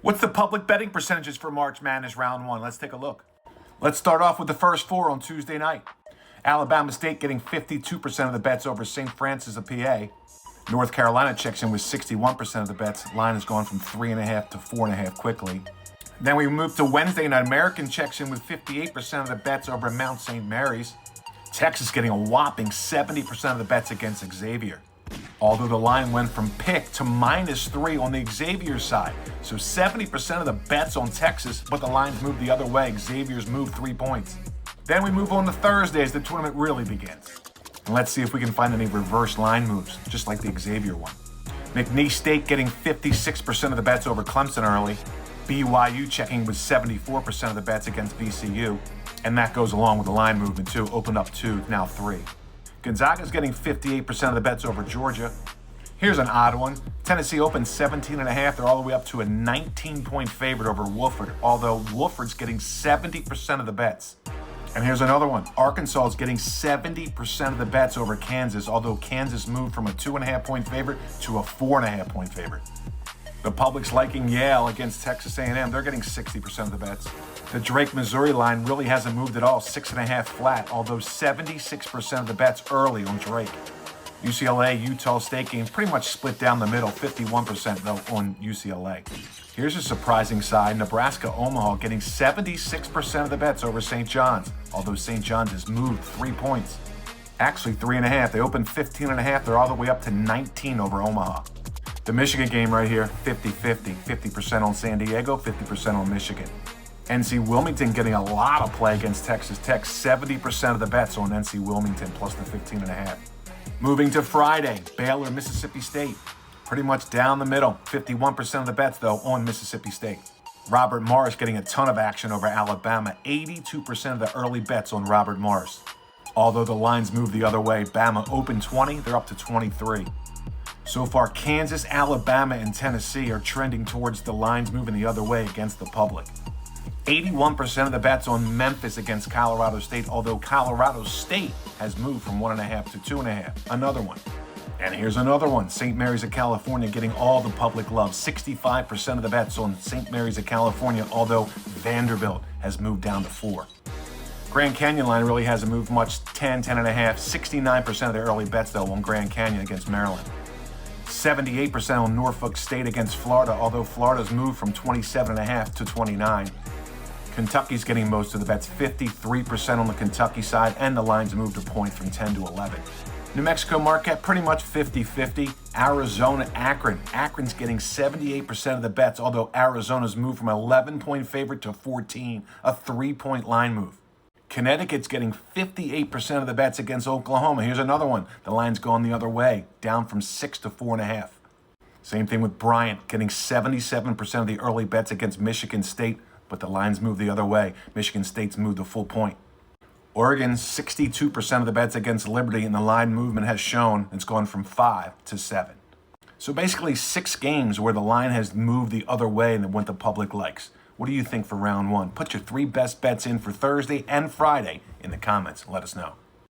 What's the public betting percentages for March Madness Round 1? Let's take a look. Let's start off with the first four on Tuesday night. Alabama State getting 52% of the bets over St. Francis of PA. North Carolina checks in with 61% of the bets. Line has gone from 3.5 to 4.5 quickly. Then we move to Wednesday night. American checks in with 58% of the bets over Mount St. Mary's. Texas getting a whopping 70% of the bets against Xavier. Although the line went from pick to -3 on the Xavier side. So 70% of the bets on Texas, but the lines moved the other way. Xavier's moved 3 points. Then we move on to Thursday as the tournament really begins. And let's see if we can find any reverse line moves, just like the Xavier one. McNeese State getting 56% of the bets over Clemson early. BYU checking with 74% of the bets against VCU. And that goes along with the line movement too. Opened up 2, now 3. Gonzaga's getting 58% of the bets over Georgia. Here's an odd one. Tennessee opened 17.5. They're all the way up to a 19-point favorite over Wofford, although Wofford's getting 70% of the bets. And here's another one. Arkansas is getting 70% of the bets over Kansas, although Kansas moved from a 2.5-point favorite to a 4.5-point favorite. The public's liking Yale against Texas A&M. They're getting 60% of the bets. The Drake, Missouri line really hasn't moved at all, 6.5 flat, although 76% of the bets early on Drake. UCLA, Utah State game pretty much split down the middle, 51% though on UCLA. Here's a surprising side. Nebraska, Omaha getting 76% of the bets over St. John's, although St. John's has moved 3 points. Actually 3.5. They opened 15.5. They're all the way up to 19 over Omaha. The Michigan game right here, 50-50. 50% on San Diego, 50% on Michigan. NC Wilmington getting a lot of play against Texas Tech. 70% of the bets on NC Wilmington plus the 15.5. Moving to Friday, Baylor, Mississippi State. Pretty much down the middle. 51% of the bets, though, on Mississippi State. Robert Morris getting a ton of action over Alabama. 82% of the early bets on Robert Morris. Although the lines move the other way. Bama opened 20, they're up to 23. So far, Kansas, Alabama, and Tennessee are trending towards the lines moving the other way against the public. 81% of the bets on Memphis against Colorado State, although Colorado State has moved from 1.5 to 2.5. Another one. And here's another one. St. Mary's of California getting all the public love. 65% of the bets on St. Mary's of California, although Vanderbilt has moved down to 4. Grand Canyon line really hasn't moved much. 10, 10.5. 69% of the early bets, though, on Grand Canyon against Maryland. 78% on Norfolk State against Florida, although Florida's moved from 27.5 to 29. Kentucky's getting most of the bets, 53% on the Kentucky side, and the lines moved a point from 10 to 11. New Mexico Marquette, pretty much 50-50. Arizona, Akron. Akron's getting 78% of the bets, although Arizona's moved from 11-point favorite to 14, a 3-point line move. Connecticut's getting 58% of the bets against Oklahoma. Here's another one. The line's gone the other way, down from 6 to 4.5. Same thing with Bryant, getting 77% of the early bets against Michigan State, but the lines move the other way. Michigan State's moved a full point. Oregon, 62% of the bets against Liberty, and the line movement has shown it's gone from 5 to 7. So basically 6 games where the line has moved the other way than what the public likes. What do you think for round 1? Put your 3 best bets in for Thursday and Friday in the comments. Let us know.